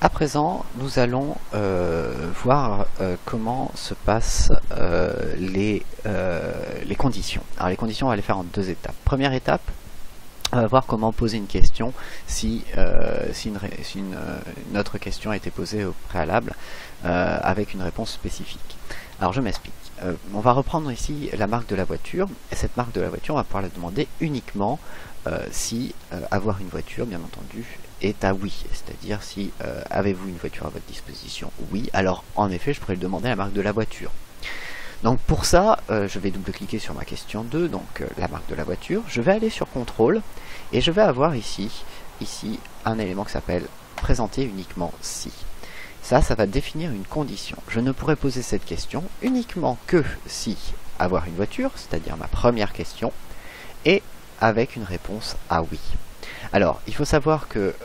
À présent, nous allons voir comment se passent les conditions. Alors les conditions, on va les faire en deux étapes. Première étape, on va voir comment poser une question si une autre question a été posée au préalable avec une réponse spécifique. Alors je m'explique. On va reprendre ici la marque de la voiture, et cette marque de la voiture, on va pouvoir la demander uniquement si avoir une voiture, bien entendu, est à oui, c'est-à-dire si avez-vous une voiture à votre disposition, oui, alors en effet je pourrais le demander à la marque de la voiture. Donc pour ça, je vais double-cliquer sur ma question 2, donc la marque de la voiture, je vais aller sur contrôle, et je vais avoir ici un élément qui s'appelle présenter uniquement si. Ça va définir une condition. Je ne pourrai poser cette question uniquement que si avoir une voiture, c'est-à-dire ma première question, et avec une réponse à oui. Alors, il faut savoir que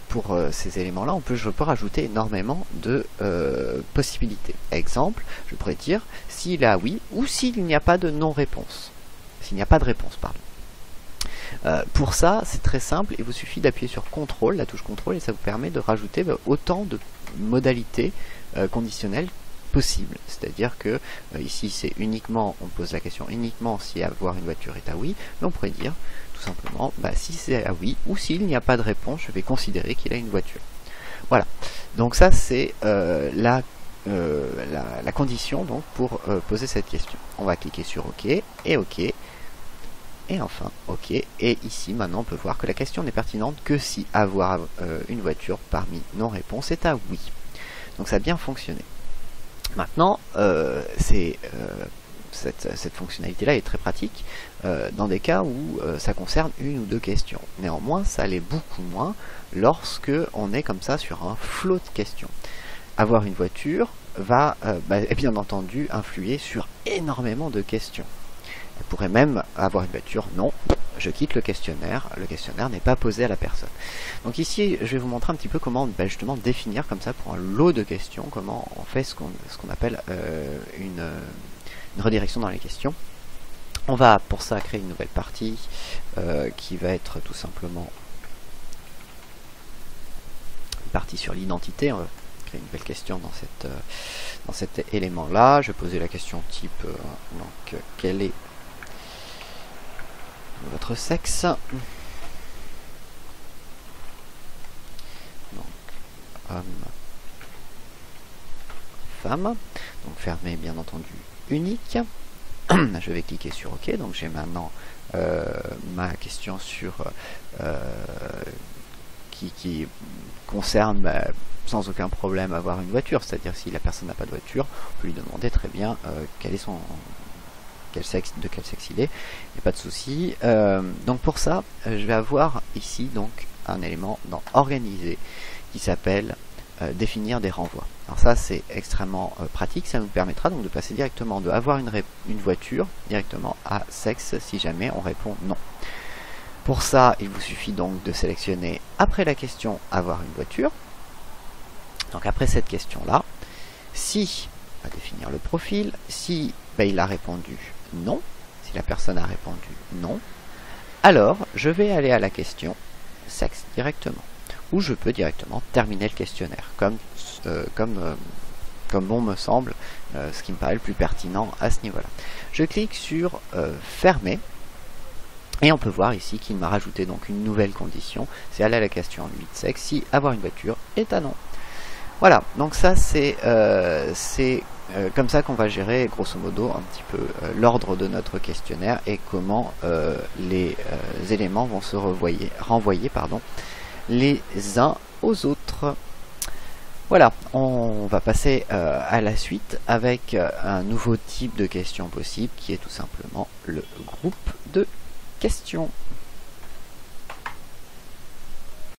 pour ces éléments-là, je peux rajouter énormément de possibilités. Exemple, je pourrais dire s'il est à oui ou s'il n'y a pas de non-réponse. S'il n'y a pas de réponse, pardon. Pour ça, c'est très simple, il vous suffit d'appuyer sur CTRL, la touche CTRL, et ça vous permet de rajouter autant de modalités conditionnelles possibles. C'est-à-dire que ici, c'est uniquement, on pose la question uniquement si avoir une voiture est à oui, mais on pourrait dire tout simplement, si c'est à oui, ou s'il n'y a pas de réponse, je vais considérer qu'il a une voiture. Voilà, donc ça c'est la condition donc, pour poser cette question. On va cliquer sur OK, et OK, et enfin OK, et ici maintenant on peut voir que la question n'est pertinente que si avoir une voiture parmi non-réponses est à oui. Donc ça a bien fonctionné. Maintenant, cette fonctionnalité-là est très pratique dans des cas où ça concerne une ou deux questions. Néanmoins, ça l'est beaucoup moins lorsque on est comme ça sur un flot de questions. Avoir une voiture va bien entendu influer sur énormément de questions. Elle pourrait même avoir une voiture, non, je quitte le questionnaire n'est pas posé à la personne. Donc ici, je vais vous montrer un petit peu comment justement définir comme ça pour un lot de questions, comment on fait ce qu'on appelle une redirection dans les questions. On va pour ça créer une nouvelle partie qui va être tout simplement une partie sur l'identité. On va créer une nouvelle question dans cet élément-là. Je vais poser la question type, donc quel est votre sexe, donc homme, femme, donc fermé bien entendu unique. Je vais cliquer sur OK, donc j'ai maintenant ma question sur qui concerne sans aucun problème avoir une voiture, c'est-à-dire si la personne n'a pas de voiture, on peut lui demander très bien quel est de quel sexe il est, il n'y a pas de souci. Donc pour ça, je vais avoir ici donc un élément dans organiser qui s'appelle définir des renvois. Alors ça c'est extrêmement pratique, ça nous permettra donc de passer directement de avoir une voiture directement à sexe si jamais on répond non. Pour ça, il vous suffit donc de sélectionner après la question avoir une voiture. Donc après cette question là, si on va définir le profil, si il a répondu non, si la personne a répondu non, alors je vais aller à la question sexe directement, ou je peux directement terminer le questionnaire, comme bon me semble, ce qui me paraît le plus pertinent à ce niveau-là. Je clique sur fermer, et on peut voir ici qu'il m'a rajouté donc une nouvelle condition, c'est aller à la question 8 sexe, si avoir une voiture est à non. Voilà, donc ça c'est comme ça qu'on va gérer grosso modo un petit peu l'ordre de notre questionnaire et comment les éléments vont se renvoyer les uns aux autres. Voilà, on va passer à la suite avec un nouveau type de question possible qui est tout simplement le groupe de questions.